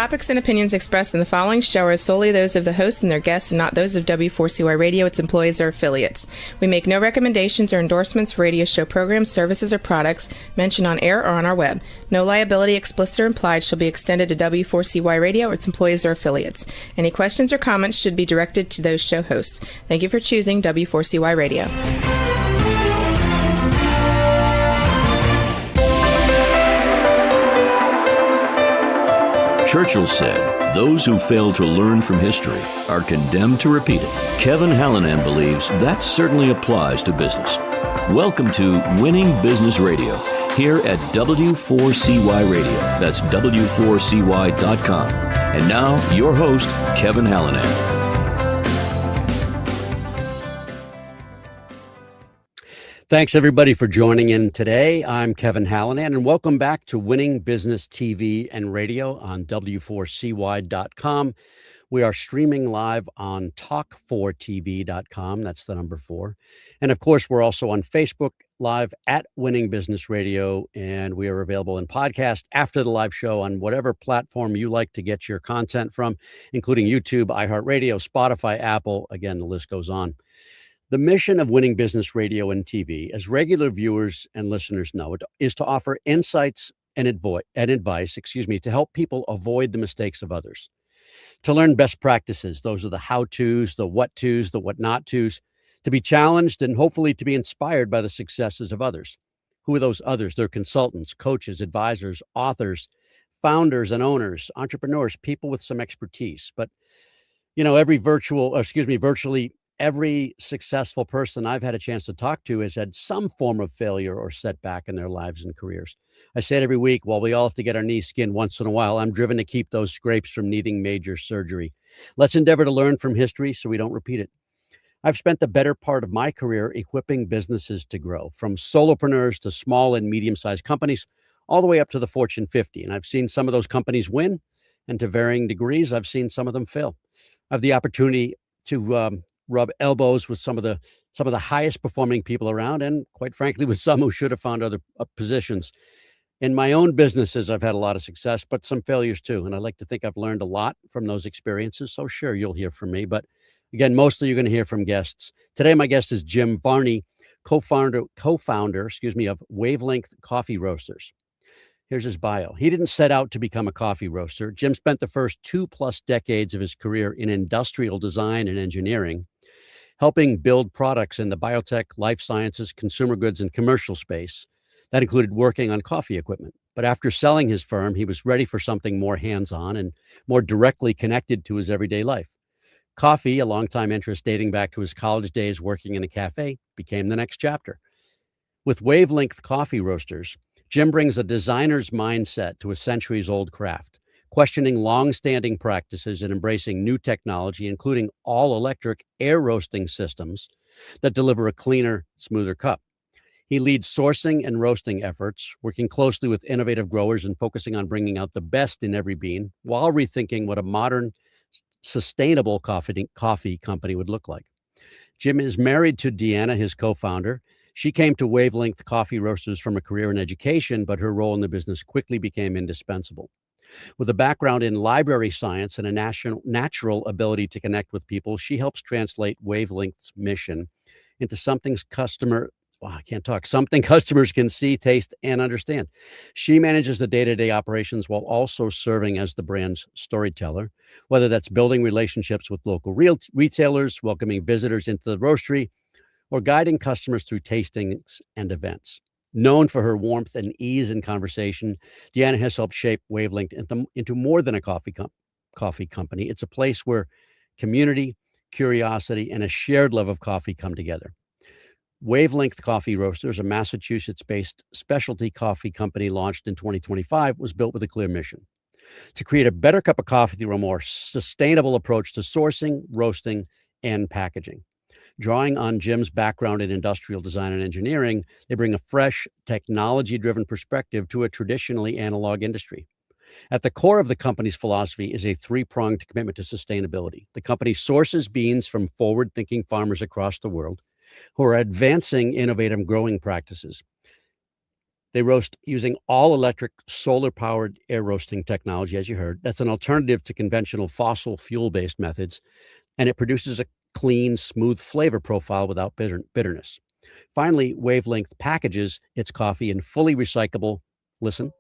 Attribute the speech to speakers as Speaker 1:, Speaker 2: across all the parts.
Speaker 1: topics and opinions expressed in the following show are solely those of the host and their guests and not those of W4CY Radio, its employees, or affiliates. We make no recommendations or endorsements for radio show programs, services, or products mentioned on air or on our web. No liability, explicit or implied, shall be extended to W4CY Radio or its employees or affiliates. Any questions or comments should be directed to those show hosts. Thank you for choosing W4CY Radio.
Speaker 2: Churchill said, "Those who fail to learn from history are condemned to repeat it." Kevin Hallinan believes that certainly applies to business. Welcome to Winning Business Radio, here at W4CY Radio. That's W4CY.com. And now, your host, Kevin Hallinan.
Speaker 3: Thanks, everybody, for joining in today. I'm Kevin Hallinan, and welcome back to Winning Business TV and Radio on W4CY.com. We are streaming live on Talk4TV.com. That's the number 4. And, of course, we're also on Facebook Live at Winning Business Radio, and we are available in podcast after the live show on whatever platform you like to get your content from, including YouTube, iHeartRadio, Spotify, Apple. Again, the list goes on. The mission of Winning Business Radio and TV, as regular viewers and listeners know, is to offer insights and advice, to help people avoid the mistakes of others, to learn best practices. Those are the how-tos, the what-tos, the what-not-tos, to be challenged and hopefully to be inspired by the successes of others. Who are those others? They're consultants, coaches, advisors, authors, founders and owners, entrepreneurs, people with some expertise. But, virtually every successful person I've had a chance to talk to has had some form of failure or setback in their lives and careers. I say it every week, while we all have to get our knees skinned once in a while, I'm driven to keep those scrapes from needing major surgery. Let's endeavor to learn from history so we don't repeat it. I've spent the better part of my career equipping businesses to grow, from solopreneurs to small and medium-sized companies, all the way up to the Fortune 50. And I've seen some of those companies win, and to varying degrees, I've seen some of them fail. I have the opportunity to rub elbows with some of the highest performing people around, and quite frankly, with some who should have found other positions. In my own businesses, I've had a lot of success, but some failures too. And I like to think I've learned a lot from those experiences. So sure, you'll hear from me, but again, mostly you're going to hear from guests. Today, my guest is Jim Varney, co-founder, of Wavelength Coffee Roasters. Here's his bio. He didn't set out to become a coffee roaster. Jim spent the first 2+ decades of his career in industrial design and engineering, helping build products in the biotech, life sciences, consumer goods, and commercial space. That included working on coffee equipment. But after selling his firm, he was ready for something more hands-on and more directly connected to his everyday life. Coffee, a longtime interest dating back to his college days working in a cafe, became the next chapter. With Wavelength Coffee Roasters, Jim brings a designer's mindset to a centuries-old craft, questioning long-standing practices and embracing new technology, including all-electric air roasting systems that deliver a cleaner, smoother cup. He leads sourcing and roasting efforts, working closely with innovative growers and focusing on bringing out the best in every bean, while rethinking what a modern, sustainable coffee company would look like. Jim is married to Deanna, his co-founder. She came to Wavelength Coffee Roasters from a career in education, but her role in the business quickly became indispensable. With a background in library science and a natural ability to connect with people, she helps translate Wavelength's mission into something customers can see, taste, and understand. She manages the day-to-day operations while also serving as the brand's storyteller, whether that's building relationships with local retailers, welcoming visitors into the roastery, or guiding customers through tastings and events. Known for her warmth and ease in conversation, Deanna has helped shape Wavelength into more than a coffee company. It's a place where community, curiosity, and a shared love of coffee come together. Wavelength Coffee Roasters, a Massachusetts-based specialty coffee company launched in 2025, was built with a clear mission: to create a better cup of coffee through a more sustainable approach to sourcing, roasting, and packaging. Drawing on Jim's background in industrial design and engineering, they bring a fresh, technology-driven perspective to a traditionally analog industry. At the core of the company's philosophy is a 3-pronged commitment to sustainability. The company sources beans from forward-thinking farmers across the world who are advancing innovative growing practices. They roast using all electric solar powered air roasting technology, as you heard. That's an alternative to conventional fossil fuel based methods, and it produces a clean, smooth flavor profile without bitterness. Finally, Wavelength packages its coffee in fully recyclable, listen,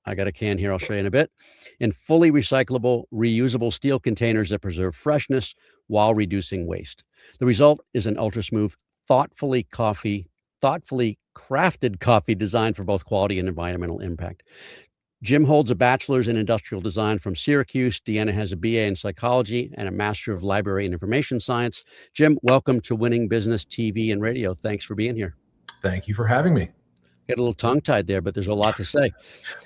Speaker 3: I got a can here, I'll show you in a bit, in fully recyclable, reusable steel containers that preserve freshness while reducing waste. The result is an ultra smooth, thoughtfully crafted coffee designed for both quality and environmental impact. Jim holds a bachelor's in industrial design from Syracuse. Deanna has a BA in psychology and a master of library and information science. Jim, welcome to Winning Business TV and Radio. Thanks for being here.
Speaker 4: Thank you for having me.
Speaker 3: Get a little tongue-tied there, but there's a lot to say.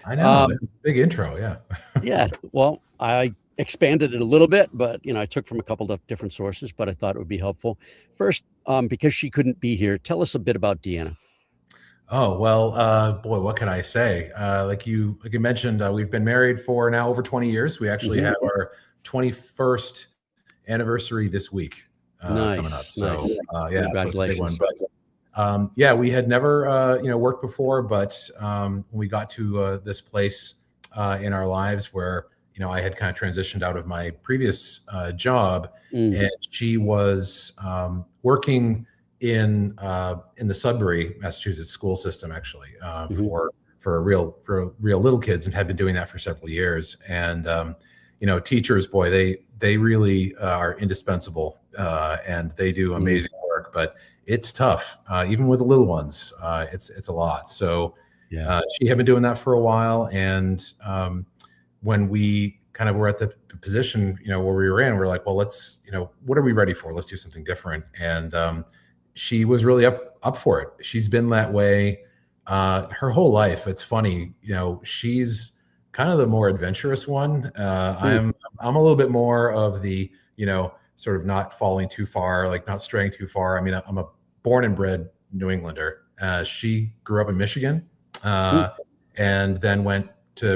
Speaker 4: I know. It's a big intro, yeah.
Speaker 3: Yeah, well, I expanded it a little bit, but I took from a couple of different sources, but I thought it would be helpful. First, because she couldn't be here, tell us a bit about Deanna.
Speaker 4: Oh, well, boy, what can I say? Like you mentioned, we've been married for now over 20 years. We actually have our 21st anniversary this week coming up. So, yeah,
Speaker 3: congratulations.
Speaker 4: so it's a big one. But, yeah, we had never, worked before, but when we got to this place in our lives where, I had kind of transitioned out of my previous job, and she was working in the Sudbury, Massachusetts school system, actually, for real little kids, and had been doing that for several years. And teachers, boy, they really are indispensable, and they do amazing work. But it's tough, even with the little ones. It's a lot. So she had been doing that for a while, and when we kind of were at the position, where we were in, we're like, well, let's, what are we ready for? Let's do something different. And she was really up for it. She's been that way her whole life. It's funny, she's kind of the more adventurous one. I'm a little bit more of the, sort of not falling too far, like not straying too far. I mean, I'm a born and bred New Englander. She grew up in Michigan, and then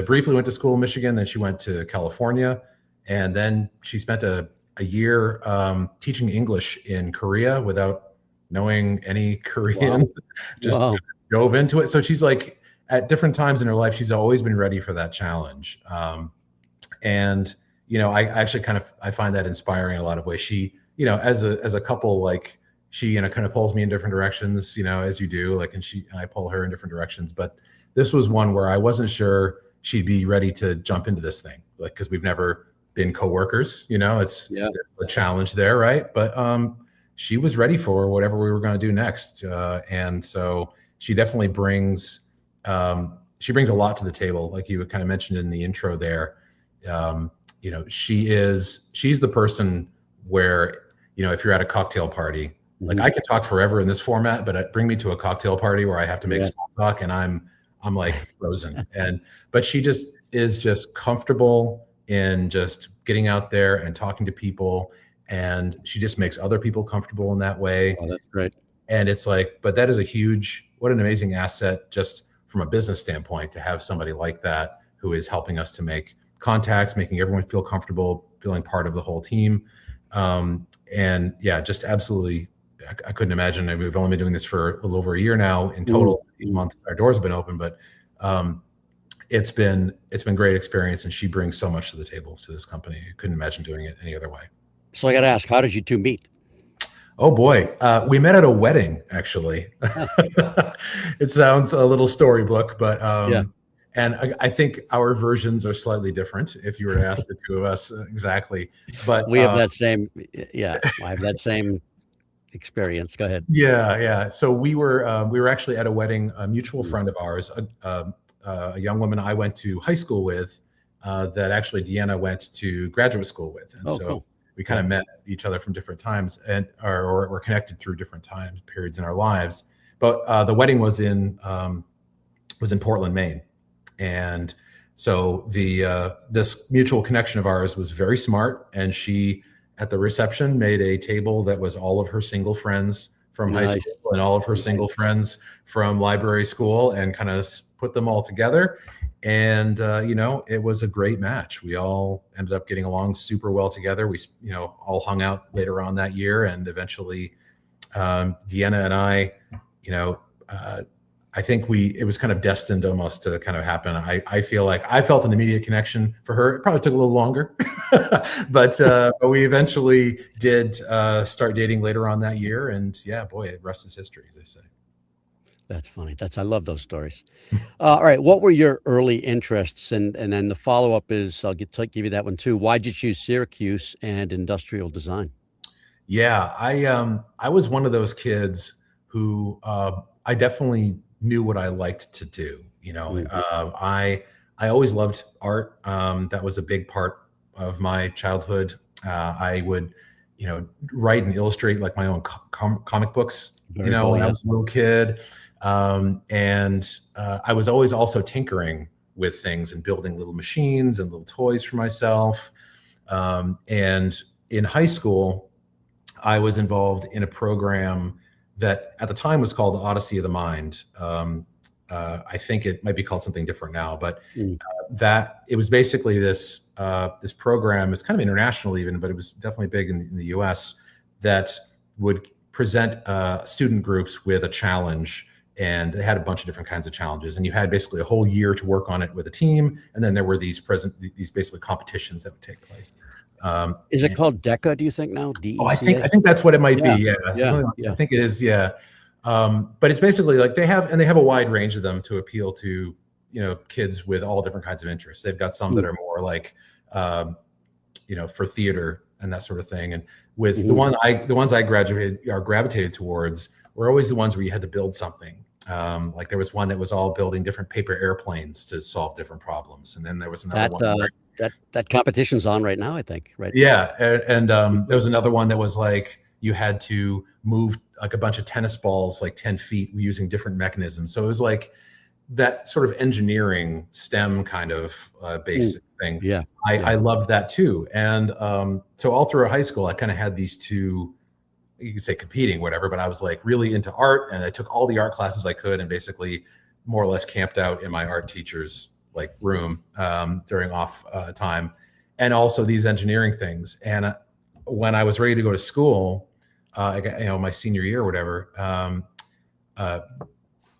Speaker 4: briefly went to school in Michigan. Then she went to California, and then she spent a year teaching English in Korea without knowing any Korean. Just dove into it. So she's like, at different times in her life, she's always been ready for that challenge. And I actually I find that inspiring in a lot of ways. She, as a couple, like she, kind of pulls me in different directions, as you do, like, and I pull her in different directions. But this was one where I wasn't sure she'd be ready to jump into this thing, like, because we've never been coworkers, it's a challenge there, right? But she was ready for whatever we were going to do next, and so she definitely brings a lot to the table, like you kind of mentioned in the intro there. She's the person where, if you're at a cocktail party, like I can talk forever in this format, but bring me to a cocktail party where I have to make small talk and I'm like frozen. But she is just comfortable in just getting out there and talking to people. And she just makes other people comfortable in that way.
Speaker 3: Oh, that's great.
Speaker 4: And it's like, but that is what an amazing asset, just from a business standpoint, to have somebody like that who is helping us to make contacts, making everyone feel comfortable, feeling part of the whole team. And yeah, just absolutely, I couldn't imagine. I mean, we've only been doing this for a little over a year now in total. 8 months our doors have been open, but it's been great experience, and she brings so much to the table to this company. I couldn't imagine doing it any other way. So
Speaker 3: I got to ask, how did you two meet?
Speaker 4: Oh boy, we met at a wedding, actually. It sounds a little storybook, but and I think our versions are slightly different if you were to ask the two of us exactly. But
Speaker 3: we have that same, I have that same experience. Go ahead.
Speaker 4: Yeah. So we were actually at a wedding. A mutual friend of ours, a young woman I went to high school with, that actually Deanna went to graduate school with, and
Speaker 3: cool.
Speaker 4: We kind of met each other from different times, and or were connected through different time periods in our lives. But the wedding was in Portland, Maine, and so this mutual connection of ours was very smart. And she, at the reception, made a table that was all of her single friends from high school and all of her single friends from library school, and kind of put them all together. And, it was a great match. We all ended up getting along super well together. We, all hung out later on that year. And eventually, Deanna and I, I think it was kind of destined almost to kind of happen. I feel like I felt an immediate connection for her. It probably took a little longer, but we eventually did start dating later on that year. And yeah, boy, the rest is history, as they say.
Speaker 3: That's funny. I love those stories. All right. What were your early interests? And then the follow-up is, give you that one too. Why'd you choose Syracuse and industrial design?
Speaker 4: Yeah, I was one of those kids who I definitely knew what I liked to do. I always loved art. That was a big part of my childhood. I would, write and illustrate like my own comic books.
Speaker 3: Very cool,
Speaker 4: when I
Speaker 3: yeah.
Speaker 4: was a little kid, and I was always also tinkering with things and building little machines and little toys for myself. And in high school, I was involved in a program that at the time was called the Odyssey of the Mind. I think it might be called something different now, but that it was basically this program. It's kind of international even, but it was definitely big in the U.S. that would present student groups with a challenge, and they had a bunch of different kinds of challenges. And you had basically a whole year to work on it with a team, and then there were these basically competitions that would take place.
Speaker 3: Is it called DECA, do you think now? DECA?
Speaker 4: Oh, I think that's what it might be. Yeah.
Speaker 3: Yeah.
Speaker 4: I think it is. Yeah. But it's basically like they have a wide range of them to appeal to, kids with all different kinds of interests. They've got some that are more like, for theater and that sort of thing. And with the ones I gravitated towards were always the ones where you had to build something. Like there was one that was all building different paper airplanes to solve different problems. And then there was another one.
Speaker 3: That competition's on right now, I think, right?
Speaker 4: Yeah. And there was another one that was like, you had to move like a bunch of tennis balls, like 10 feet using different mechanisms. So it was like that sort of engineering STEM kind of basic thing.
Speaker 3: Yeah.
Speaker 4: I loved that too. And so all through high school, I kind of had these two, you could say competing, whatever, but I was like really into art, and I took all the art classes I could and basically more or less camped out in my art teacher's like room during off time, and also these engineering things. And when I was ready to go to school, I got, my senior year or whatever,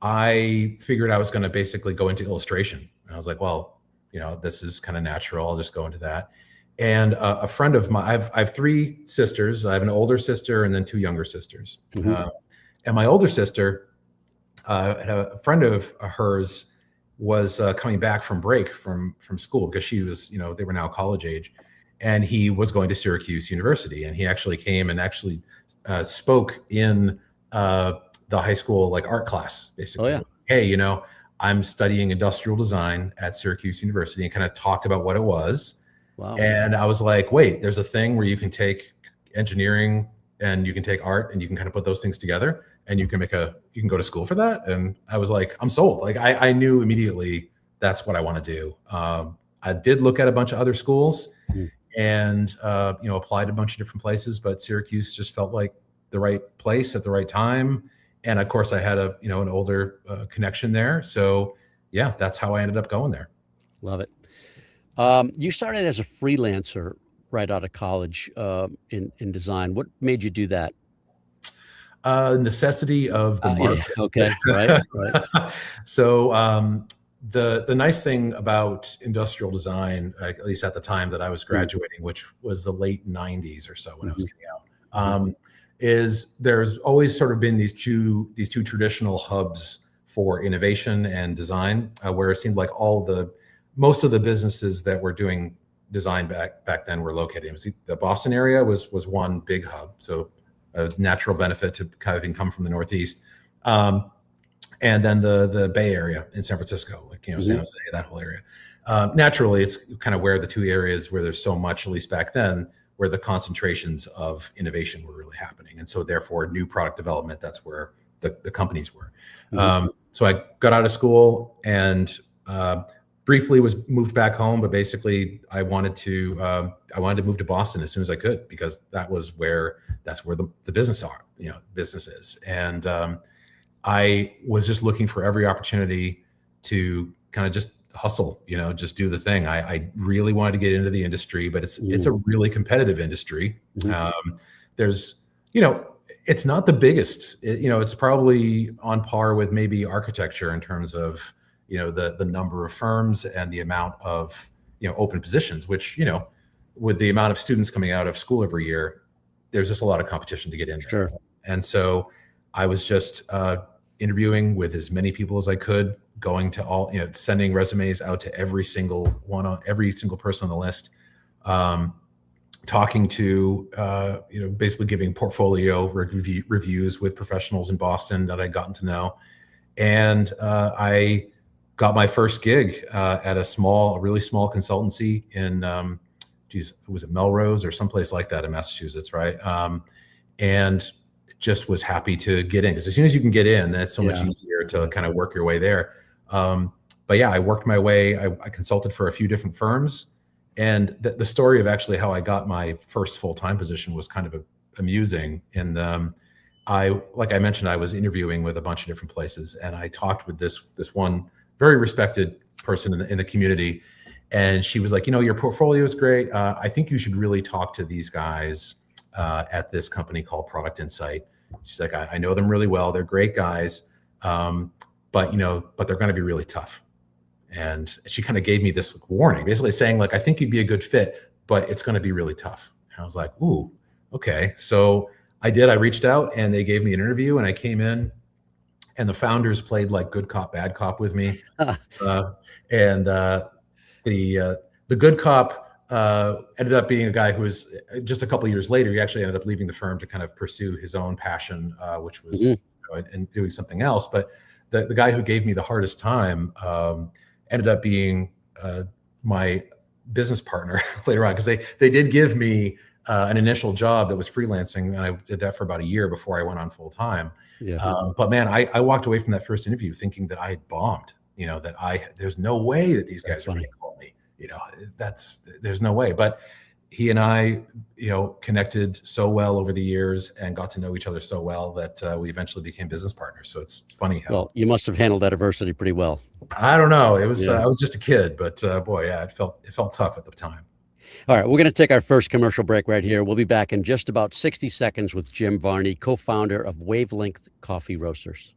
Speaker 4: I figured I was going to basically go into illustration. And I was like, well, this is kind of natural. I'll just go into that. And a friend of mine, I have three sisters. I have an older sister and then two younger sisters. And my older sister, a friend of hers was coming back from break from school because she was, they were now college age, and he was going to Syracuse University. And he actually came and actually spoke in the high school like art class, basically.
Speaker 3: Oh, yeah.
Speaker 4: Hey, I'm studying industrial design at Syracuse University, and kind of talked about what it was.
Speaker 3: Wow.
Speaker 4: And I was like, wait, there's a thing where you can take engineering and you can take art and you can kind of put those things together, and you can go to school for that. And I was like, I'm sold. Like I knew immediately that's what I want to do. I did look at a bunch of other schools and, applied a bunch of different places, but Syracuse just felt like the right place at the right time. And of course I had an older connection there. So yeah, that's how I ended up going there.
Speaker 3: Love it. You started as a freelancer right out of college in design. What made you do that?
Speaker 4: Necessity of the market.
Speaker 3: Yeah, okay, right.
Speaker 4: So the nice thing about industrial design, at least at the time that I was graduating, which was the late 90s or so when I was getting out, is there's always sort of been these two traditional hubs for innovation and design, where it seemed like most of the businesses that were doing design back then were located. The Boston area was one big hub, so a natural benefit to kind of come from the Northeast, and then the Bay Area in San Francisco, like San Jose, that whole area. Naturally, it's kind of where the two areas where there's so much, at least back then, where the concentrations of innovation were really happening, and so therefore new product development. That's where the companies were. So I got out of school and briefly was moved back home, but basically I wanted to move to Boston as soon as I could, because that's where the business is. And I was just looking for every opportunity to kind of just hustle, just do the thing. I really wanted to get into the industry, but it's a really competitive industry. There's, It's not the biggest. It's probably on par with maybe architecture in terms of the number of firms and the amount of open positions. Which with the amount of students coming out of school every year, there's just a lot of competition to get in there.
Speaker 3: Sure.
Speaker 4: And so I was just interviewing with as many people as I could, going to all, sending resumes out to every single person on the list, talking to, basically giving portfolio reviews with professionals in Boston that I'd gotten to know. And I got my first gig at a really small consultancy in, was it Melrose or someplace like that in Massachusetts, right? And just was happy to get in, because as soon as you can get in, that's so much easier to kind of work your way there. But yeah, I worked my way. I consulted for a few different firms, and the story of actually how I got my first full-time position was kind of amusing. And like I mentioned, I was interviewing with a bunch of different places, and I talked with this one very respected person in the community, and she was like, your portfolio is great. I think you should really talk to these guys at this company called Product Insight. She's like, I know them really well. They're great guys, but they're going to be really tough. And she kind of gave me this warning, basically saying, like, I think you'd be a good fit, but it's going to be really tough. And I was like, ooh, okay. So I did. I reached out, and they gave me an interview, and I came in, and the founders played like good cop, bad cop with me. And the good cop ended up being a guy who was just a couple of years later, he actually ended up leaving the firm to kind of pursue his own passion, which was and doing something else. But the guy who gave me the hardest time ended up being my business partner later on, because they did give me an initial job that was freelancing, and I did that for about a year before I went on full time. But man, I walked away from that first interview thinking that I had bombed. There's no way that these guys are going to call me. There's no way. But he and I, connected so well over the years and got to know each other so well that we eventually became business partners. So it's funny how.
Speaker 3: Well, you must have handled that adversity pretty well.
Speaker 4: I don't know. It was I was just a kid, but boy, yeah, it felt tough at the time.
Speaker 3: All right, we're going to take our first commercial break right here. We'll be back in just about 60 seconds with Jim Varney, co-founder of Wavelength Coffee Roasters.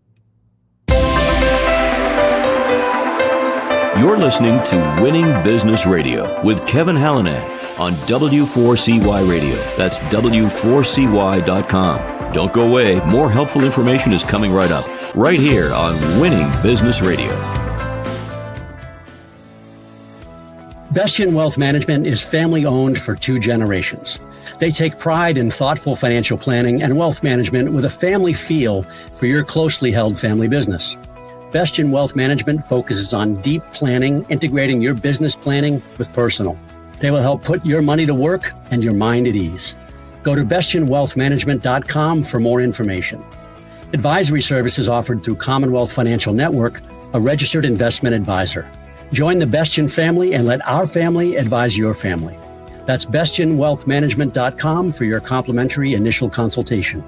Speaker 2: You're listening to Winning Business Radio with Kevin Hallinan on W4CY Radio. That's W4CY.com. Don't go away. More helpful information is coming right up, right here on Winning Business Radio.
Speaker 3: Bestien Wealth Management is family-owned for 2 generations. They take pride in thoughtful financial planning and wealth management with a family feel for your closely held family business. Bestien Wealth Management focuses on deep planning, integrating your business planning with personal. They will help put your money to work and your mind at ease. Go to bestienwealthmanagement.com for more information. Advisory services offered through Commonwealth Financial Network, a registered investment advisor. Join the Bestien family and let our family advise your family. That's bestienwealthmanagement.com for your complimentary initial consultation.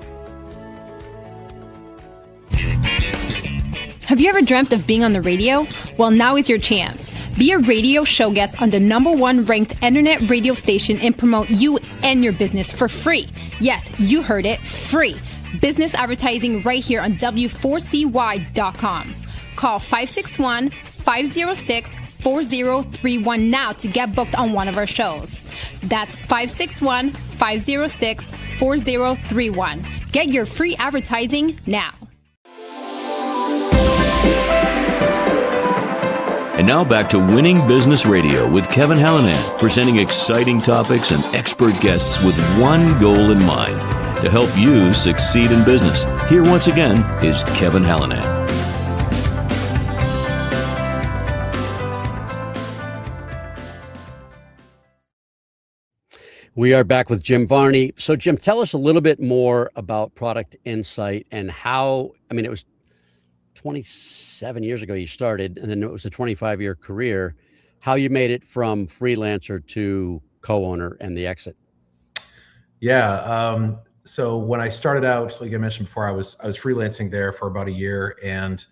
Speaker 5: Have you ever dreamt of being on the radio? Well, now is your chance. Be a radio show guest on the #1 ranked internet radio station and promote you and your business for free. Yes, you heard it, free. Business advertising right here on W4CY.com. Call 561-506-4031 now to get booked on one of our shows. That's 561-506-4031. Get your free advertising now.
Speaker 2: And now back to Winning Business Radio with Kevin Hallinan, presenting exciting topics and expert guests with one goal in mind, to help you succeed in business. Here once again is Kevin Hallinan.
Speaker 3: We are back with Jim Varney. So Jim, tell us a little bit more about Product Insight and how, it was 27 years ago you started, and then it was a 25-year career, how you made it from freelancer to co-owner and the exit.
Speaker 4: Yeah. So when I started out, like I mentioned before, I was freelancing there for about a year. And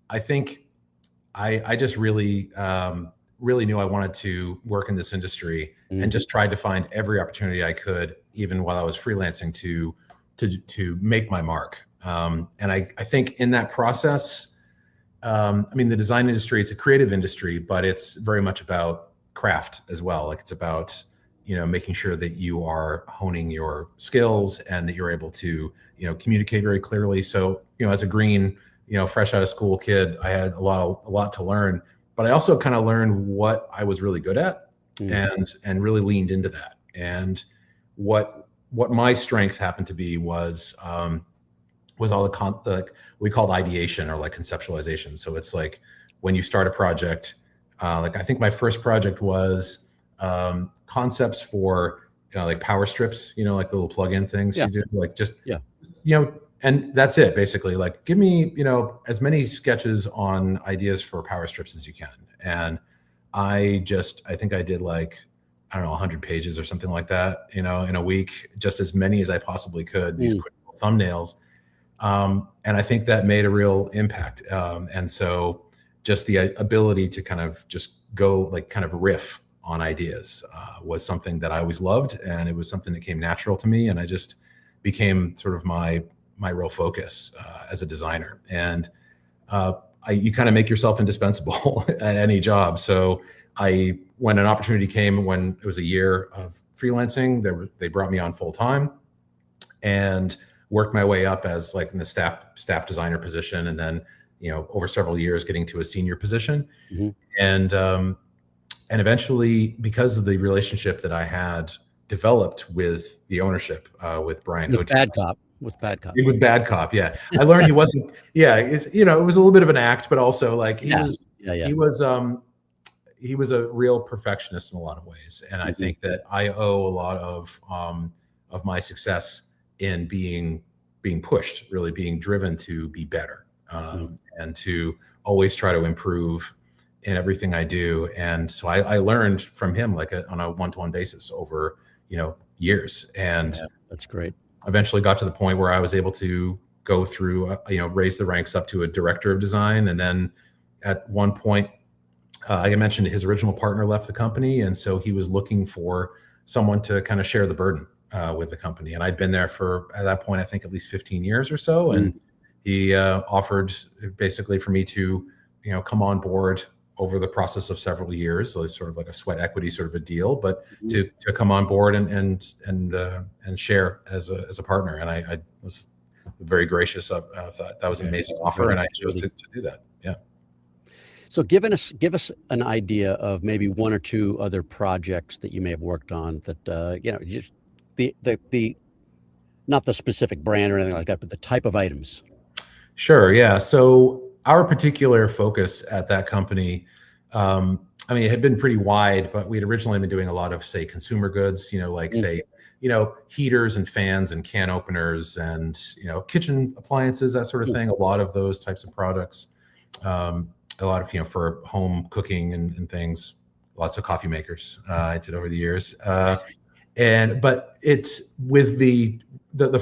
Speaker 4: I think I just really knew I wanted to work in this industry, and just tried to find every opportunity I could, even while I was freelancing, to to make my mark. And I think in that process, I mean, the design industry, it's a creative industry, but it's very much about craft as well. Like it's about, making sure that you are honing your skills and that you're able to, communicate very clearly. So, as a green, fresh out of school kid, I had a lot to learn, but I also kind of learned what I was really good at and really leaned into that. And what my strength happened to be was all the we called ideation or like conceptualization. So it's like when you start a project, like I think my first project was concepts for like power strips, like the little plug-in things you do, like just and that's it basically. Like give me as many sketches on ideas for power strips as you can. And I think I did like, I don't know, 100 pages or something like that, in a week, just as many as I possibly could, these quick little thumbnails. And I think that made a real impact. And so just the ability to kind of just go like kind of riff on ideas was something that I always loved. And it was something that came natural to me. And I just became sort of my real focus as a designer. And you kind of make yourself indispensable at any job. So when an opportunity came, when it was a year of freelancing, they brought me on full time and worked my way up as like in the staff designer position. And then, over several years getting to a senior position. And eventually, because of the relationship that I had developed with the ownership, with Brian.
Speaker 3: With Bad Cop. With
Speaker 4: Bad Cop, yeah. I learned he wasn't, it was a little bit of an act, but also like he was a real perfectionist in a lot of ways. And I think that I owe a lot of my success in being pushed, really being driven to be better, and to always try to improve in everything I do. And so I learned from him like on a one-to-one basis over, years. And
Speaker 3: that's great.
Speaker 4: Eventually got to the point where I was able to go through, raise the ranks up to a director of design. And then at one point, like I mentioned, his original partner left the company. And so he was looking for someone to kind of share the burden with the company. And I'd been there for, at that point, I think at least 15 years or so. And he offered basically for me to, come on board over the process of several years. So it's sort of like a sweat equity sort of a deal, but to come on board and share as a partner. And I was very gracious. I thought that was an amazing offer, and I chose to do that. Yeah.
Speaker 3: So give us an idea of maybe one or two other projects that you may have worked on that just the not the specific brand or anything like that, but the type of items.
Speaker 4: Sure. Yeah. So our particular focus at that company, it had been pretty wide, but we'd originally been doing a lot of, say, consumer goods, say, heaters and fans and can openers and, kitchen appliances, that sort of thing. A lot of those types of products, a lot of, for home cooking and things, lots of coffee makers I did over the years. But it's with the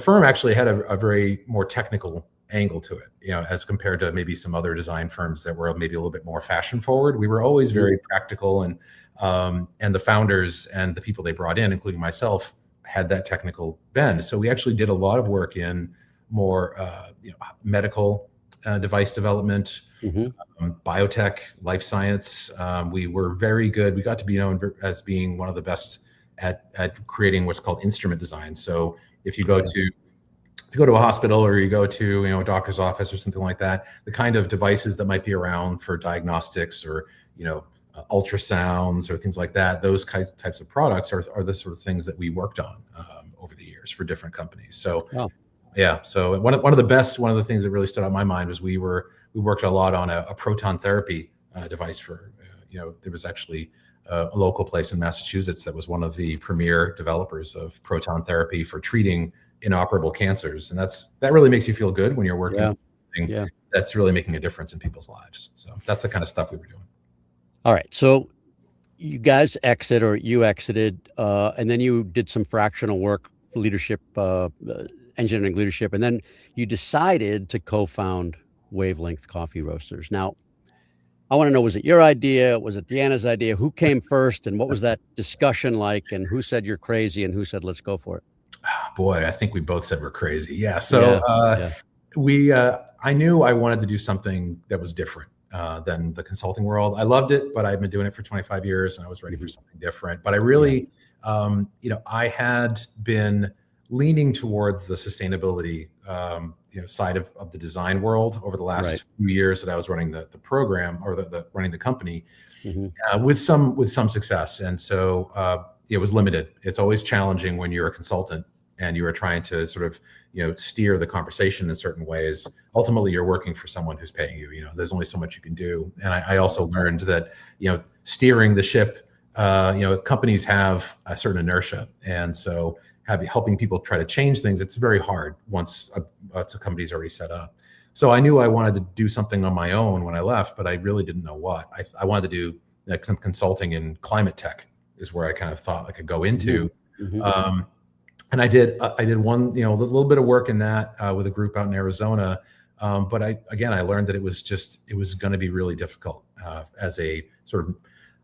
Speaker 4: firm actually had a very more technical angle to it, as compared to maybe some other design firms that were maybe a little bit more fashion forward. We were always very practical, and the founders and the people they brought in, including myself, had that technical bend. So we actually did a lot of work in more medical device development, biotech, life science. We were very good. We got to be known as being one of the best at creating what's called instrument design. So if you go to a hospital or you go to a doctor's office or something like that, the kind of devices that might be around for diagnostics or ultrasounds or things like that, those types of products are the sort of things that we worked on over the years for different companies. So so one of the things that really stood out in my mind was we worked a lot on a proton therapy device for there was actually a local place in Massachusetts that was one of the premier developers of proton therapy for treating inoperable cancers. And that really makes you feel good when you're working on something that's really making a difference in people's lives. So that's the kind of stuff we were doing.
Speaker 3: All right. So you guys you exited, and then you did some fractional work, leadership, engineering leadership. And then you decided to co-found Wavelength Coffee Roasters. Now, I want to know, was it your idea? Was it Deanna's idea? Who came first? And what was that discussion like? And who said you're crazy? And who said, let's go for it?
Speaker 4: Boy, I think we both said we're crazy. Yeah. So I knew I wanted to do something that was different than the consulting world. I loved it, but I've been doing it for 25 years and I was ready for something different. But I really, I had been leaning towards the sustainability side of the design world over the last few years that I was running the program or the running the company with some success. And so it was limited. It's always challenging when you're a consultant and you are trying to sort of, steer the conversation in certain ways. Ultimately, you're working for someone who's paying you. There's only so much you can do. And I also learned that, steering the ship, companies have a certain inertia. And so helping people try to change things, it's very hard once a company's already set up. So I knew I wanted to do something on my own when I left, but I really didn't know what. I wanted to do some consulting in climate tech is where I kind of thought I could go into. And I did one, a little bit of work in that with a group out in Arizona. But I learned that it was going to be really difficult as a sort of,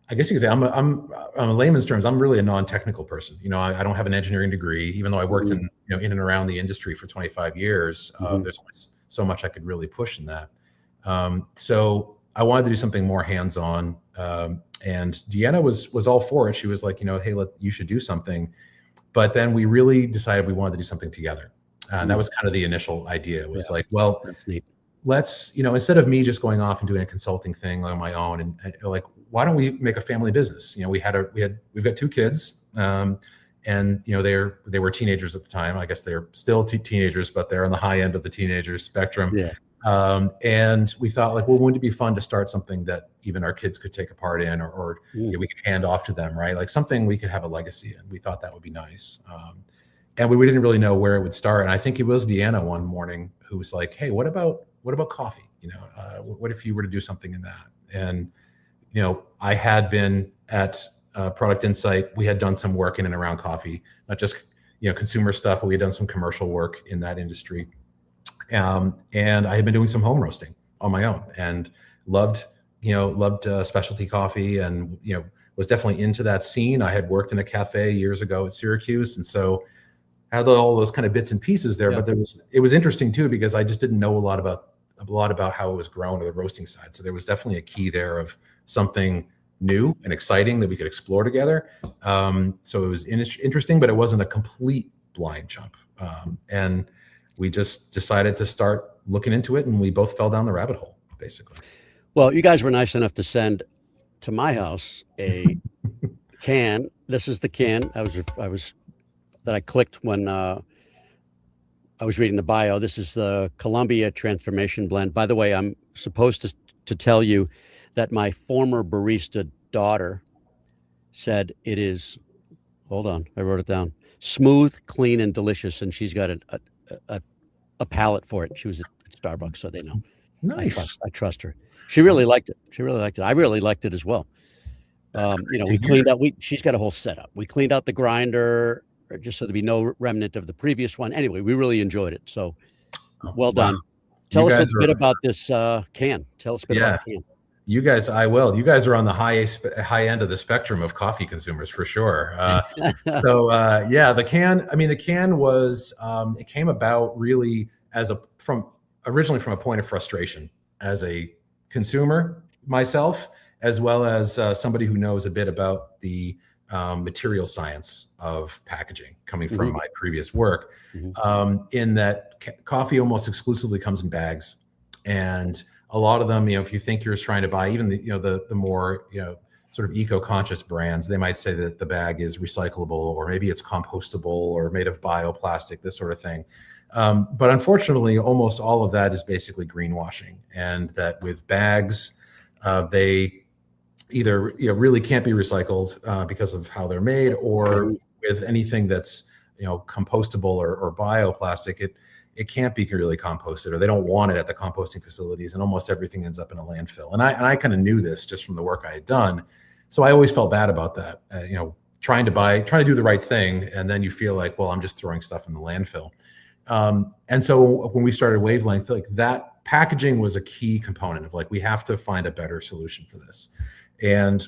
Speaker 4: I guess you could say I'm a layman's terms, I'm really a non-technical person. I don't have an engineering degree, even though I worked in and around the industry for 25 years. There's only so much I could really push in that. So I wanted to do something more hands-on. And Deanna was all for it. She was like, hey, you should do something. But then we really decided we wanted to do something together. And that was kind of the initial idea. It was like, well, let's, instead of me just going off and doing a consulting thing on my own, and like, why don't we make a family business? We've got 2 kids, and they were teenagers at the time. I guess they're still teenagers, but they're on the high end of the teenagers spectrum. Yeah. And we thought, like, well, wouldn't it be fun to start something that even our kids could take a part in, or we could hand off to them, right? Like something we could have a legacy in. We thought that would be nice. And we didn't really know where it would start. And I think it was Deanna one morning who was like, hey, what about coffee? What if you were to do something in that? And, I had been at Product Insight. We had done some work in and around coffee, not just, consumer stuff, but we had done some commercial work in that industry. And I had been doing some home roasting on my own and loved specialty coffee and, was definitely into that scene. I had worked in a cafe years ago at Syracuse. And so I had all those kind of bits and pieces there, but it was interesting too, because I just didn't know a lot about how it was grown or the roasting side. So there was definitely a key there of something new and exciting that we could explore together. So it was interesting, but it wasn't a complete blind jump. And we just decided to start looking into it, and we both fell down the rabbit hole, basically.
Speaker 3: Well, you guys were nice enough to send to my house a can. This is the can that I clicked when I was reading the bio. This is the Columbia Transformation Blend. By the way, I'm supposed to tell you that my former barista daughter said it is, hold on, I wrote it down, smooth, clean, and delicious. And she's got a palate for it. She was at Starbucks, so they know.
Speaker 4: Nice.
Speaker 3: I trust her. She really liked it. I really liked it as well. We cleaned out. She's got a whole setup. We cleaned out the grinder just so there'd be no remnant of the previous one. Anyway, we really enjoyed it. So, well done. Tell us a bit about this can. Tell us a bit about the can.
Speaker 4: You guys, I will. You guys are on the high end of the spectrum of coffee consumers for sure. The can. I mean, the can was. It came about really originally from a point of frustration as a consumer myself, as well as somebody who knows a bit about the material science of packaging, coming from my previous work. In that coffee almost exclusively comes in bags, and a lot of them, if you think you're trying to buy even the more, sort of eco-conscious brands, they might say that the bag is recyclable, or maybe it's compostable or made of bioplastic, this sort of thing. But unfortunately, almost all of that is basically greenwashing, and that with bags, they either really can't be recycled because of how they're made, or with anything that's compostable or bioplastic, it can't be really composted, or they don't want it at the composting facilities, and almost everything ends up in a landfill. And I kind of knew this just from the work I had done. So I always felt bad about that, trying to do the right thing. And then you feel like, well, I'm just throwing stuff in the landfill. And so when we started Wavelength, like that packaging was a key component of like, we have to find a better solution for this. And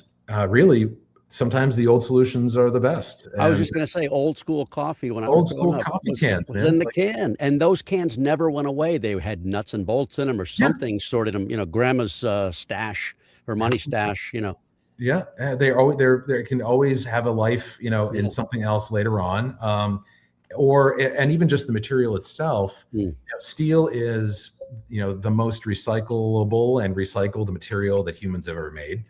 Speaker 4: really sometimes the old solutions are the best.
Speaker 3: I was just going to say old school coffee when I
Speaker 4: old
Speaker 3: was
Speaker 4: school
Speaker 3: growing up
Speaker 4: coffee
Speaker 3: was,
Speaker 4: cans,
Speaker 3: was
Speaker 4: man.
Speaker 3: in the can, and those cans never went away. They had nuts and bolts in them or something sorted them, grandma's stash or money stash,
Speaker 4: Yeah, they can always have a life, in something else later on, and even just the material itself. Steel is, the most recyclable and recycled material that humans have ever made.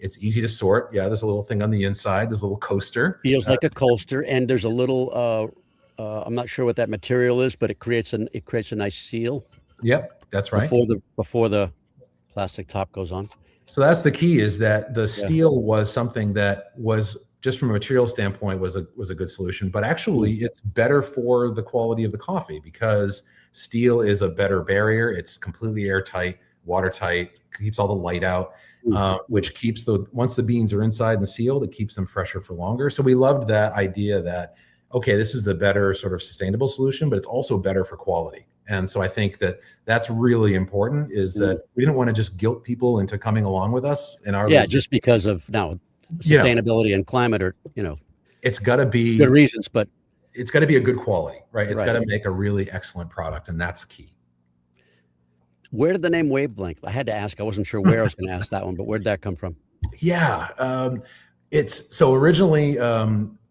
Speaker 4: It's easy to sort. Yeah, there's a little thing on the inside. There's a little coaster.
Speaker 3: Feels like a coaster, and there's a little. I'm not sure what that material is, but it creates a nice seal.
Speaker 4: Yep, that's right.
Speaker 3: Before the plastic top goes on.
Speaker 4: So that's the key, is that the steel was something that was, just from a material standpoint, was a good solution. But actually, it's better for the quality of the coffee, because steel is a better barrier. It's completely airtight, watertight, keeps all the light out, which keeps once the beans are inside and sealed, it keeps them fresher for longer. So we loved that idea that, okay, this is the better sort of sustainable solution, but it's also better for quality. And so I think that that's really important, is that we didn't want to just guilt people into coming along with us in our
Speaker 3: just because of now sustainability and climate, or
Speaker 4: it's got to be
Speaker 3: good reasons, but
Speaker 4: it's got to be a good quality, right? It's got to make a really excellent product, and that's key.
Speaker 3: Where did the name Wavelength? I had to ask. I wasn't sure where I was going to ask that one, but where'd that come from?
Speaker 4: Yeah, it's so originally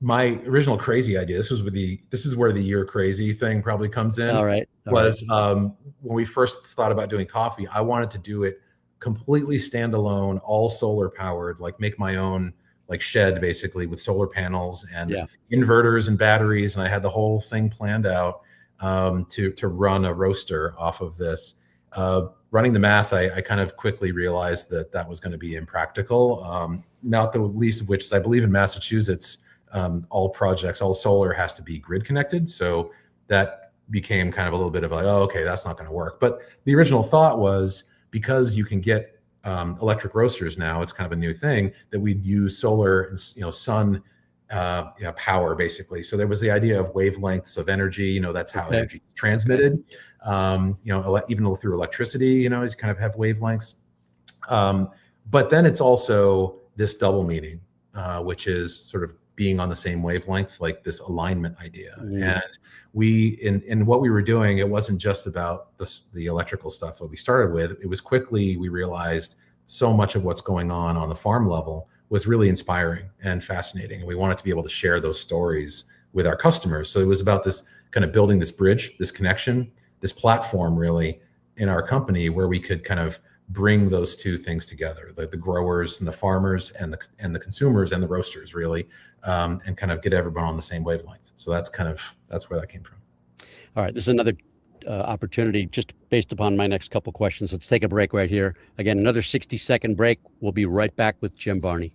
Speaker 4: my original crazy idea. This is where the "you're crazy" thing probably comes in.
Speaker 3: All right.
Speaker 4: When we first thought about doing coffee, I wanted to do it completely standalone, all solar powered, like make my own shed basically with solar panels and inverters and batteries, and I had the whole thing planned out to run a roaster off of this. Running the math, I kind of quickly realized that was going to be impractical. Not the least of which is, I believe in Massachusetts, all solar has to be grid connected. So that became kind of a little bit of like, oh, okay, that's not going to work. But the original thought was, because you can get electric roasters now, it's kind of a new thing, that we'd use solar and sun power basically. So there was the idea of wavelengths of energy. That's how energy is transmitted. Even through electricity, is kind of have wavelengths. But then it's also this double meaning, which is sort of being on the same wavelength, like this alignment idea. And we, in what we were doing, it wasn't just about the electrical stuff that we started with. It was quickly, we realized so much of what's going on the farm level was really inspiring and fascinating. And we wanted to be able to share those stories with our customers. So it was about this kind of building this bridge, this connection, this platform really in our company, where we could kind of bring those two things together, the growers and the farmers and the consumers and the roasters really, and kind of get everyone on the same wavelength. So that's where that came from.
Speaker 3: All right, this is another opportunity just based upon my next couple questions. Let's take a break right here. Again, another 60-second break. We'll be right back with Jim Varney.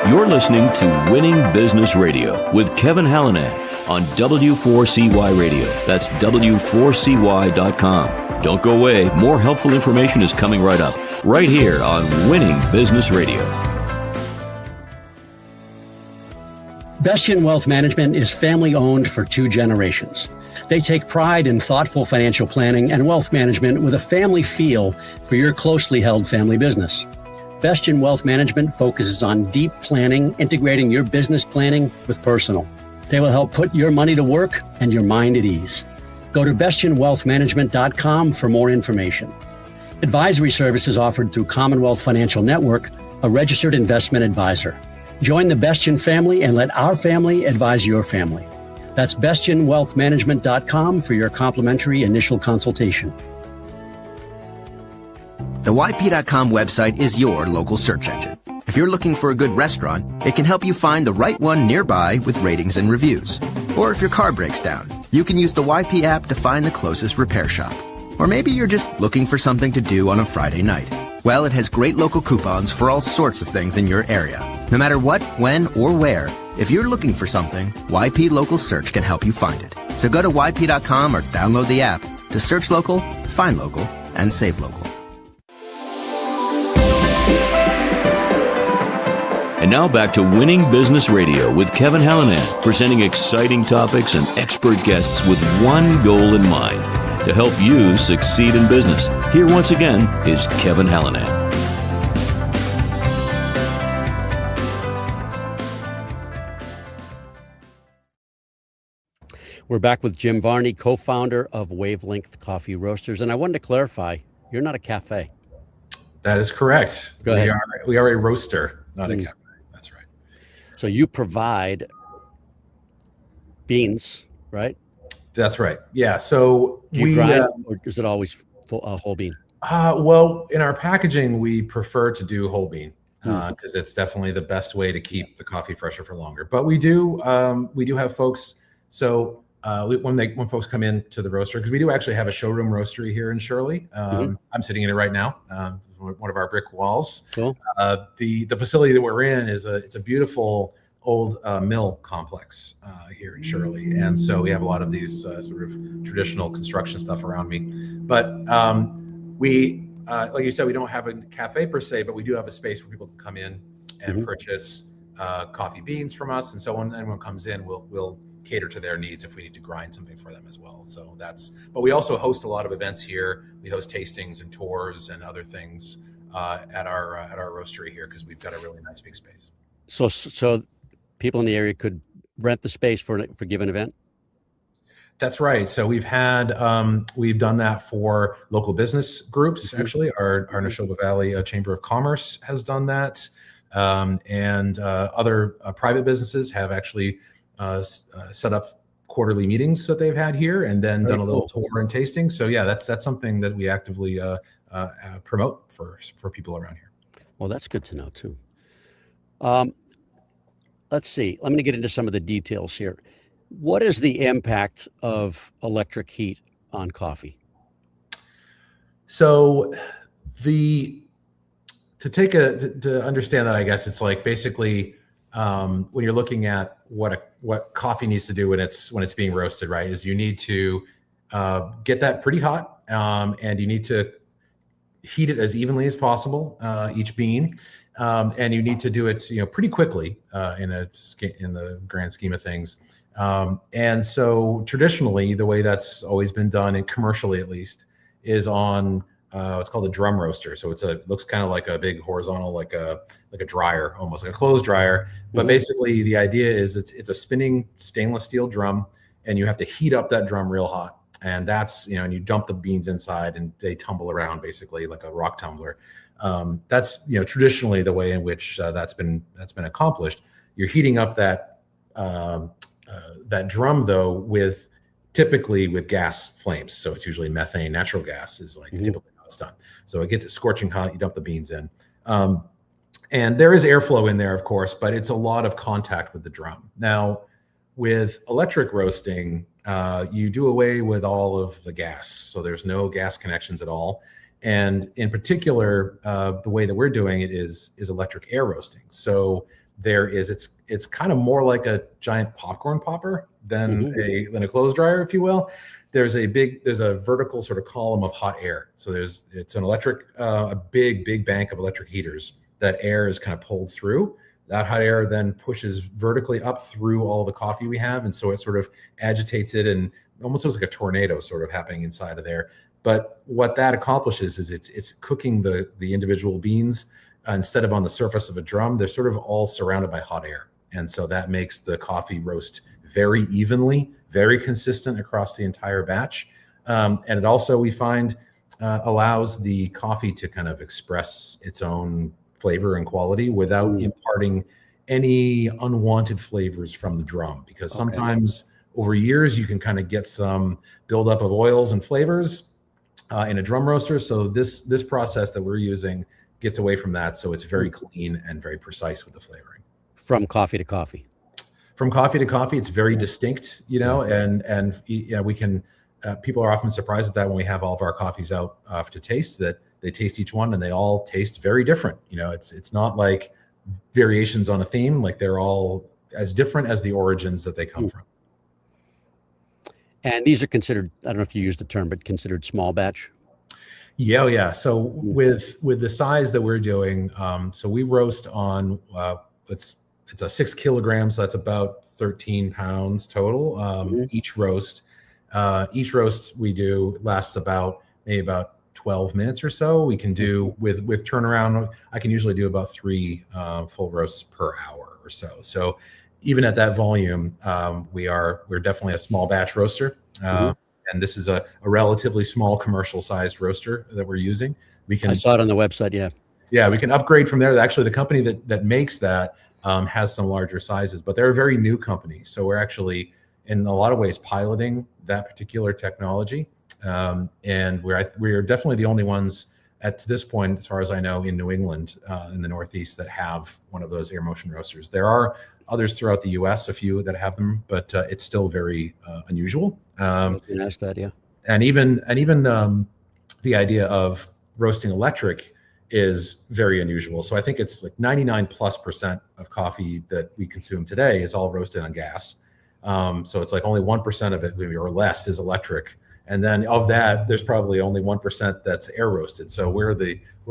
Speaker 2: You're listening to Winning Business Radio with Kevin Hallinan on W4CY Radio. That's W4CY.com. Don't go away. More helpful information is coming right up, right here on Winning Business Radio.
Speaker 3: Bestien Wealth Management is family-owned for 2 generations. They take pride in thoughtful financial planning and wealth management with a family feel for your closely held family business. Bestien Wealth Management focuses on deep planning, integrating your business planning with personal. They will help put your money to work and your mind at ease. Go to BestienWealthManagement.com for more information. Advisory services offered through Commonwealth Financial Network, a registered investment advisor. Join the Bestien family and let our family advise your family. That's BestienWealthManagement.com for your complimentary initial consultation.
Speaker 6: The YP.com website is your local search engine. If you're looking for a good restaurant, it can help you find the right one nearby with ratings and reviews. Or if your car breaks down, you can use the YP app to find the closest repair shop. Or maybe you're just looking for something to do on a Friday night. Well, it has great local coupons for all sorts of things in your area. No matter what, when, or where, if you're looking for something, YP Local Search can help you find it. So go to YP.com or download the app to search local, find local, and save local.
Speaker 2: And now back to Winning Business Radio with Kevin Hallinan, presenting exciting topics and expert guests with one goal in mind: to help you succeed in business. Here once again is Kevin Hallinan.
Speaker 3: We're back with Jim Varney, co-founder of Wavelength Coffee Roasters. And I wanted to clarify, you're not a cafe.
Speaker 4: That is correct.
Speaker 3: Go ahead.
Speaker 4: We are a roaster, not a cafe. That's right.
Speaker 3: So you provide beans, right?
Speaker 4: That's right. Yeah. So
Speaker 3: do you grind, or is it always whole bean?
Speaker 4: Well, in our packaging, we prefer to do whole bean because it's definitely the best way to keep the coffee fresher for longer. But we do have folks. So when folks come in to the roaster, because we do actually have a showroom roastery here in Shirley. I'm sitting in it right now, one of our brick walls.
Speaker 3: Cool.
Speaker 4: The facility that we're in it's a beautiful old mill complex here in Shirley, and so we have a lot of these sort of traditional construction stuff around me. But we, like you said, we don't have a cafe per se, but we do have a space where people can come in and purchase coffee beans from us, and so when anyone comes in, we'll cater to their needs if we need to grind something for them as well. So but we also host a lot of events here. We host tastings and tours and other things at our roastery here because we've got a really nice big space.
Speaker 3: So people in the area could rent the space for a given event?
Speaker 4: That's right. So we've done that for local business groups. Actually, our Neshoba Valley Chamber of Commerce has done that, and other private businesses have actually set up quarterly meetings that they've had here, and then done a little tour and tasting. So yeah, that's something that we actively promote for people around here.
Speaker 3: Well, that's good to know too. Let's see. I'm going to get into some of the details here. What is the impact of electric heat on coffee?
Speaker 4: So to understand that, I guess it's like basically when you're looking at what coffee needs to do when it's being roasted, right? Is you need to get that pretty hot, and you need to heat it as evenly as possible, each bean, and you need to do it pretty quickly in the grand scheme of things. And so traditionally, the way that's always been done, and commercially at least, is on what's called a drum roaster. So it looks kind of like a big horizontal, like a dryer, almost like a clothes dryer. But basically, the idea is it's a spinning stainless steel drum, and you have to heat up that drum real hot. And that's and you dump the beans inside, and they tumble around basically like a rock tumbler. That's traditionally the way in which that's been accomplished. You're heating up that drum though typically with gas flames. So it's usually methane, natural gas is like typically how it's done. So it gets it scorching hot. You dump the beans in, and there is airflow in there, of course, but it's a lot of contact with the drum. Now, with electric roasting, you do away with all of the gas. So there's no gas connections at all. And in particular, the way that we're doing it is electric air roasting. So it's kind of more like a giant popcorn popper than a clothes dryer, if you will. There's a vertical sort of column of hot air. So it's an electric, a big bank of electric heaters that air is kind of pulled through. That hot air then pushes vertically up through all the coffee we have. And so it sort of agitates it and almost looks like a tornado sort of happening inside of there. But what that accomplishes is it's cooking the individual beans instead of on the surface of a drum. They're sort of all surrounded by hot air. And so that makes the coffee roast very evenly, very consistent across the entire batch. And it also, we find, allows the coffee to kind of express its own flavor and quality without imparting any unwanted flavors from the drum, because sometimes over years you can kind of get some buildup of oils and flavors in a drum roaster. So this process that we're using gets away from that, so it's very clean and very precise with the flavoring.
Speaker 3: From coffee to coffee.
Speaker 4: From coffee to coffee, it's very distinct, and we can. People are often surprised at that when we have all of our coffees out to taste, that they taste each one and they all taste very different. It's not like variations on a theme, like they're all as different as the origins that they come from.
Speaker 3: And these are considered, I don't know if you use the term, but considered small batch?
Speaker 4: Yeah. So with the size that we're doing, so we roast on, it's a 6 kilograms, so that's about 13 pounds total. Each roast we do lasts maybe about 12 minutes or so. We can do with turnaround. I can usually do about 3 full roasts per hour or so. So even at that volume, we're definitely a small batch roaster. And this is a relatively small commercial sized roaster that we're using.
Speaker 3: I saw it on the website. Yeah.
Speaker 4: Yeah, we can upgrade from there. Actually, the company that makes that has some larger sizes, but they're a very new company. So we're actually, in a lot of ways, piloting that particular technology. And we're definitely the only ones at this point, as far as I know, in New England, in the Northeast, that have one of those air motion roasters. There are others throughout the U.S., a few that have them, but it's still very unusual.
Speaker 3: Ask that, yeah.
Speaker 4: And even the idea of roasting electric is very unusual. So I think it's like 99+% of coffee that we consume today is all roasted on gas. So it's like only 1% of it or less is electric. And then of that, there's probably only 1% that's air roasted. So we're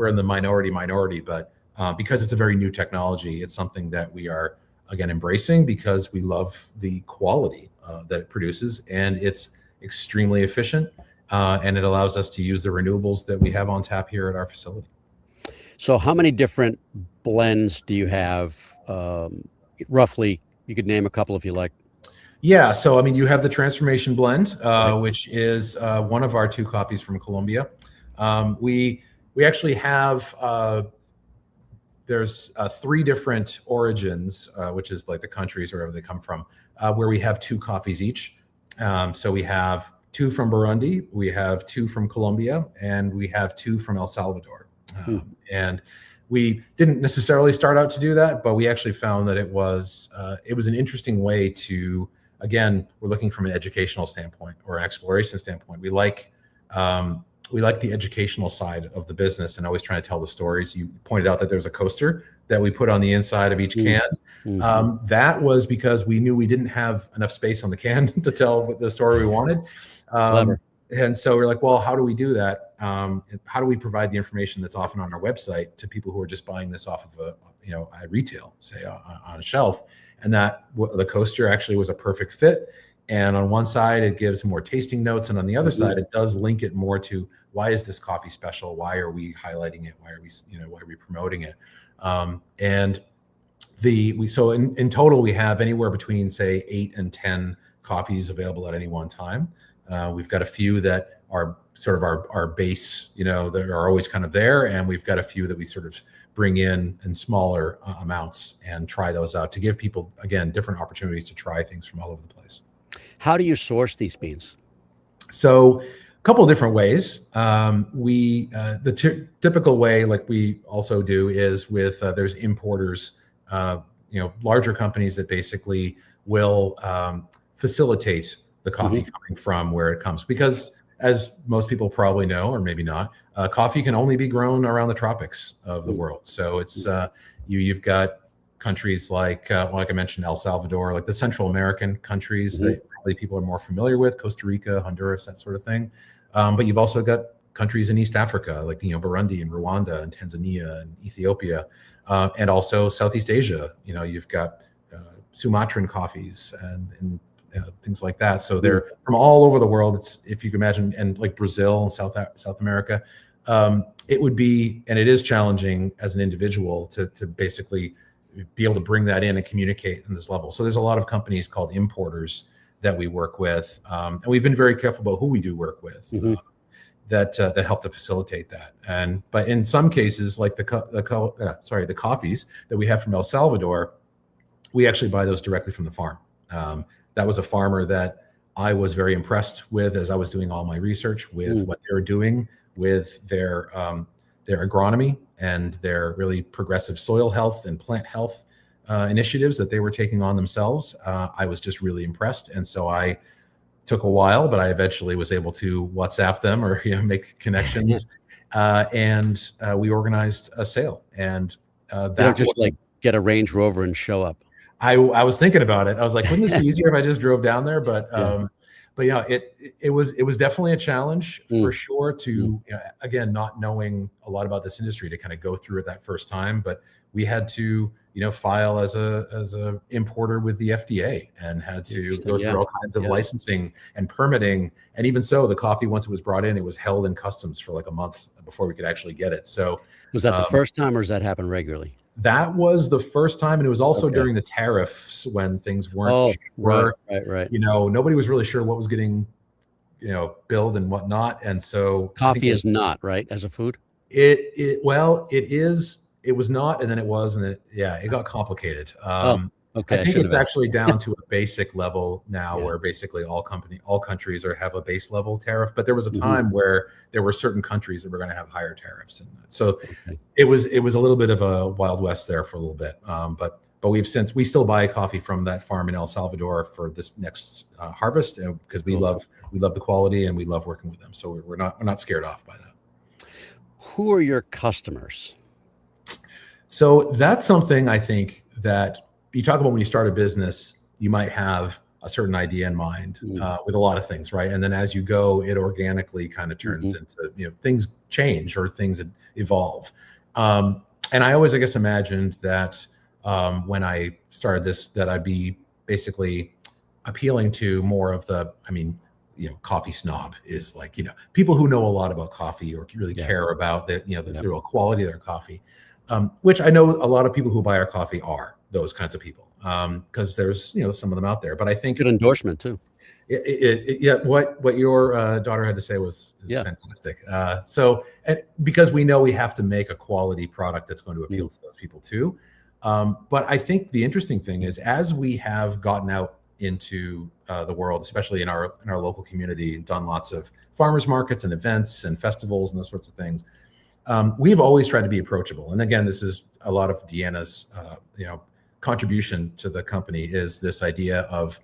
Speaker 4: in the minority, but because it's a very new technology, it's something that we are, again, embracing because we love the quality that it produces, and it's extremely efficient, and it allows us to use the renewables that we have on tap here at our facility.
Speaker 3: So how many different blends do you have? Roughly, you could name a couple if you like.
Speaker 4: Yeah, so I mean, you have the Transformation Blend, which is one of our 2 coffees from Colombia. We actually have there's 3 different origins, which is like the countries wherever they come from, where we have 2 coffees each. So we have 2 from Burundi, we have 2 from Colombia, and we have 2 from El Salvador. And we didn't necessarily start out to do that, but we actually found that it was an interesting way to, again, we're looking from an educational standpoint or an exploration standpoint. We like the educational side of the business and always trying to tell the stories. You pointed out that there's a coaster that we put on the inside of each can. That was because we knew we didn't have enough space on the can to tell the story we wanted.
Speaker 3: Clever.
Speaker 4: And so we're like, well, how do we do that? How do we provide the information that's often on our website to people who are just buying this off of at retail, say on a shelf? And that the coaster actually was a perfect fit. And on one side, it gives more tasting notes, and on the other side, it does link it more to why is this coffee special? Why are we highlighting it? Why are we promoting it? So in total, we have anywhere between, say, 8 and 10 coffees available at any one time. We've got a few that are sort of our base, that are always kind of there, and we've got a few that we sort of bring in smaller amounts and try those out to give people, again, different opportunities to try things from all over the place.
Speaker 3: How do you source these beans?
Speaker 4: So a couple of different ways. The typical way, like we also do, is with there's importers, larger companies that basically will facilitate the coffee coming from where it comes. Because as most people probably know, or maybe not, coffee can only be grown around the tropics of the world. So it's you've got countries like I mentioned, El Salvador, like the Central American countries that probably people are more familiar with, Costa Rica, Honduras, that sort of thing. But you've also got countries in East Africa, like Burundi and Rwanda and Tanzania and Ethiopia, and also Southeast Asia. You've got Sumatran coffees and things like that. So they're from all over the world. It's, if you can imagine, and like Brazil and South America, it would be, and it is challenging as an individual to basically be able to bring that in and communicate on this level. So there's a lot of companies called importers that we work with, and we've been very careful about who we do work with that help to facilitate that. But in some cases, like the coffees that we have from El Salvador, we actually buy those directly from the farm. That was a farmer that I was very impressed with as I was doing all my research with what they were doing with their agronomy and their really progressive soil health and plant health initiatives that they were taking on themselves. I was just really impressed. And so I took a while, but I eventually was able to WhatsApp them or make connections. And we organized a sale. And that
Speaker 3: just like get a Range Rover and show up.
Speaker 4: I was thinking about it. I was like, wouldn't this be easier if I just drove down there? But it was definitely a challenge for sure to, again, not knowing a lot about this industry to kind of go through it that first time. But we had to, file as a importer with the FDA and had to go through all kinds of licensing and permitting. And even so, the coffee, once it was brought in, it was held in customs for like a month before we could actually get it. So
Speaker 3: was that the first time, or does that happen regularly?
Speaker 4: That was the first time, and it was also
Speaker 3: Okay.
Speaker 4: during the tariffs when things weren't
Speaker 3: Oh,
Speaker 4: sure.
Speaker 3: right.
Speaker 4: Nobody was really sure what was getting, billed and whatnot. And so I think
Speaker 3: Coffee is not, right, as a food?
Speaker 4: it was not, and then it was, and then, yeah, it got complicated.
Speaker 3: Oh,
Speaker 4: I
Speaker 3: okay. I
Speaker 4: think
Speaker 3: shouldn't
Speaker 4: it's
Speaker 3: have
Speaker 4: actually down to a basic level now,
Speaker 3: Yeah.
Speaker 4: where basically all countries have a base level tariff. But there was a
Speaker 3: Mhm.
Speaker 4: time where there were certain countries that were going to have higher tariffs, and so
Speaker 3: Okay.
Speaker 4: it was a little bit of a wild west there for a little bit. But we still buy coffee from that farm in El Salvador for this next harvest, because we
Speaker 3: Cool.
Speaker 4: love the quality and we love working with them. So we're not scared off by that.
Speaker 3: Who are your customers?
Speaker 4: So that's something I think that you talk about when you start a business. You might have a certain idea in mind with a lot of things, right? And then as you go, it organically kind of turns into, things change or things evolve. And I always, I guess, imagined that when I started this, that I'd be basically appealing to more of coffee snob is like, people who know a lot about coffee or really care about the real quality of their coffee. Which I know a lot of people who buy our coffee are those kinds of people, because there's some of them out there. But I think
Speaker 3: Good endorsement too.
Speaker 4: What your daughter had to say is fantastic. And because we know we have to make a quality product that's going to appeal to those people too. But I think the interesting thing is, as we have gotten out into the world, especially in our local community, and done lots of farmers markets and events and festivals and those sorts of things. We've always tried to be approachable. And again, this is a lot of Deanna's, contribution to the company, is this idea of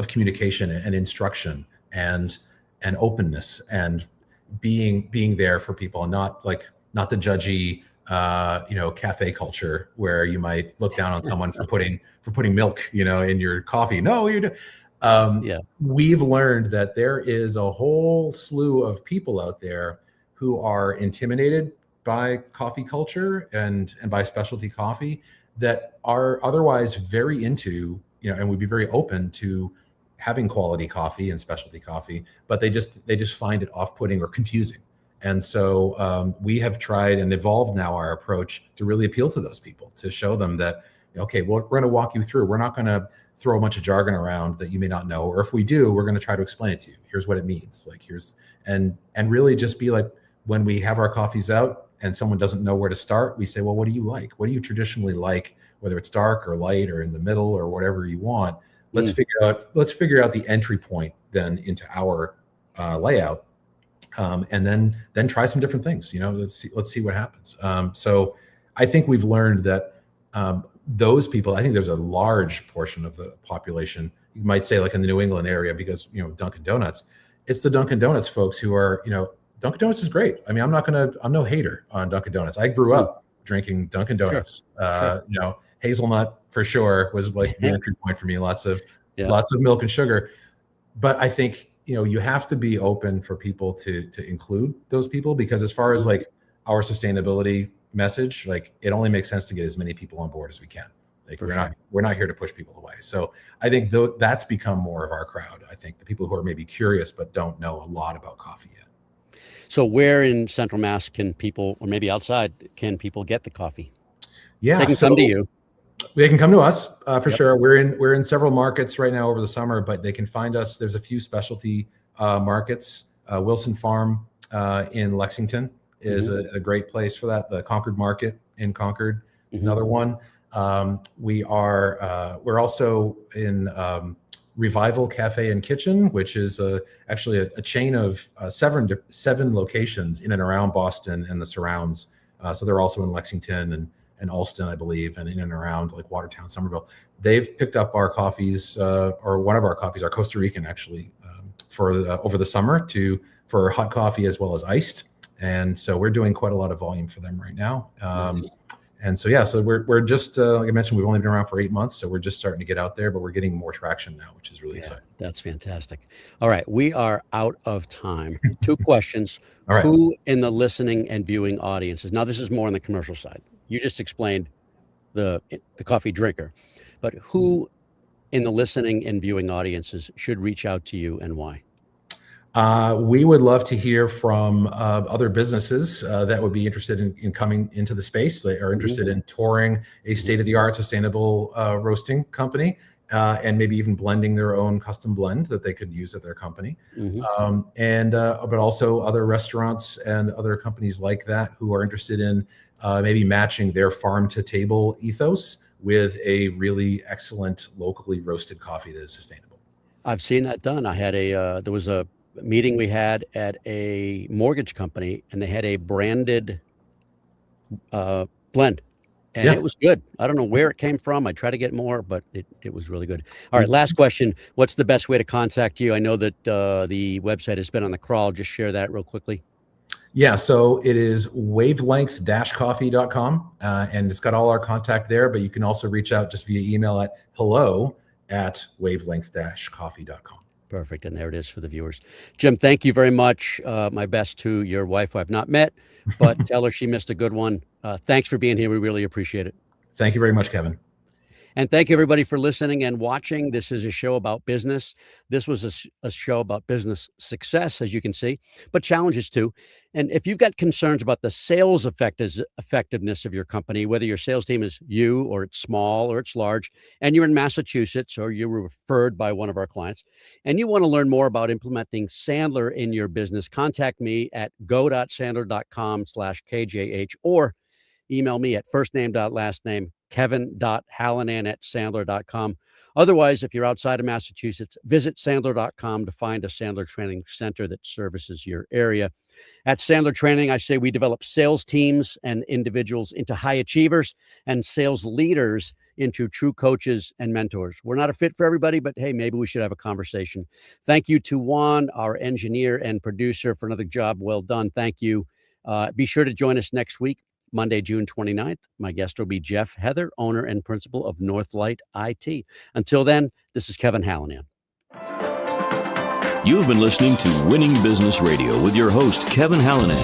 Speaker 4: communication and instruction and openness and being there for people, and not the judgy, cafe culture where you might look down on someone for putting milk, in your coffee. No, you do. We've learned that there is a whole slew of people out there who are intimidated by coffee culture and by specialty coffee, that are otherwise very into, and would be very open to having quality coffee and specialty coffee, but they just find it off-putting or confusing. And so we have tried and evolved now our approach to really appeal to those people, to show them that, okay, well, we're going to walk you through. We're not going to throw a bunch of jargon around that you may not know, or if we do, we're going to try to explain it to you. Here's what it means. And really just be like, when we have our coffees out and someone doesn't know where to start, we say, well, what do you like? What do you traditionally like, whether it's dark or light or in the middle or whatever you want? Let's figure out the entry point then into our layout, and then try some different things. Let's see what happens. So I think we've learned that those people, I think there's a large portion of the population, you might say, like in the New England area, because Dunkin' Donuts, it's the Dunkin' Donuts folks who are, Dunkin' Donuts is great. I mean, I'm no hater on Dunkin' Donuts. I grew up drinking Dunkin' Donuts. Sure. Hazelnut for sure was like the entry point for me. Lots of milk and sugar. But I think, you have to be open for people to include those people, because as far as like our sustainability message, like it only makes sense to get as many people on board as we can. Like we're not here to push people away. So I think that's become more of our crowd. I think the people who are maybe curious but don't know a lot about coffee yet.
Speaker 3: So where in Central Mass can people, or maybe outside, can people get the coffee?
Speaker 4: Yeah,
Speaker 3: they can come to you.
Speaker 4: They can come to us for sure. We're in several markets right now over the summer, but they can find us. There's a few specialty markets. Wilson Farm in Lexington is a great place for that. The Concord Market in Concord is another one. We're also in Revival Cafe and Kitchen, which is actually a chain of seven locations in and around Boston and the surrounds. So they're also in Lexington and Alston, I believe, and in and around like Watertown, Somerville. They've picked up our coffees, or one of our coffees, our Costa Rican actually, for over the summer for hot coffee as well as iced. And so we're doing quite a lot of volume for them right now. And so, so we're just, like I mentioned, we've only been around for 8 months, so we're just starting to get out there, but we're getting more traction now, which is really exciting.
Speaker 3: That's fantastic. All right, we are out of time. 2 questions.
Speaker 4: All right.
Speaker 3: Who in the listening and viewing audiences, now this is more on the commercial side. You just explained the coffee drinker, but who in the listening and viewing audiences should reach out to you and why?
Speaker 4: We would love to hear from other businesses that would be interested in coming into the space. They are interested in touring a state-of-the-art sustainable roasting company, and maybe even blending their own custom blend that they could use at their company. But also other restaurants and other companies like that who are interested in maybe matching their farm-to-table ethos with a really excellent locally roasted coffee that is sustainable.
Speaker 3: I've seen that done. I had there was a meeting we had at a mortgage company, and they had a branded blend, and it was good. I don't know where it came from. I tried to get more, but it was really good. All right, last question. What's the best way to contact you? I know that the website has been on the crawl. Just share that real quickly.
Speaker 4: Yeah, so it is wavelength-coffee.com, and it's got all our contact there, but you can also reach out just via email at hello@wavelength-coffee.com.
Speaker 3: Perfect. And there it is for the viewers. Jim, thank you very much. My best to your wife, who I've not met, but tell her she missed a good one. Thanks for being here. We really appreciate it.
Speaker 4: Thank you very much, Kevin.
Speaker 3: And thank you, everybody, for listening and watching. This is a show about business. This was a show about business success, as you can see, but challenges too. And if you've got concerns about the sales effectiveness of your company, whether your sales team is you or it's small or it's large, and you're in Massachusetts or you were referred by one of our clients, and you want to learn more about implementing Sandler in your business, contact me at go.sandler.com/KJH or email me at firstname.lastname kevin.hallinan@sandler.com. Otherwise, if you're outside of Massachusetts, visit sandler.com to find a Sandler Training Center that services your area. At Sandler Training, I say we develop sales teams and individuals into high achievers and sales leaders into true coaches and mentors. We're not a fit for everybody, but hey, maybe we should have a conversation. Thank you to Juan, our engineer and producer, for another job well done. Thank you. Be sure to join us next week, Monday, June 29th. My guest will be Jeff Heather, owner and principal of Northlight IT. Until then, this is Kevin Hallinan.
Speaker 2: You've been listening to Winning Business Radio with your host, Kevin Hallinan.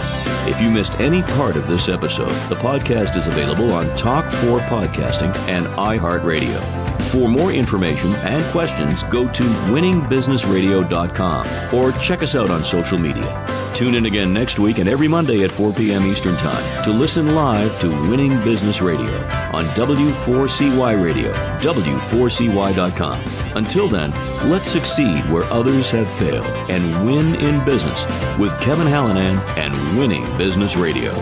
Speaker 2: If you missed any part of this episode, the podcast is available on Talk4 Podcasting and iHeartRadio. For more information and questions, go to winningbusinessradio.com or check us out on social media. Tune in again next week and every Monday at 4 p.m. Eastern Time to listen live to Winning Business Radio on W4CY Radio, W4CY.com. Until then, let's succeed where others have failed and win in business with Kevin Hallinan and Winning Business Radio.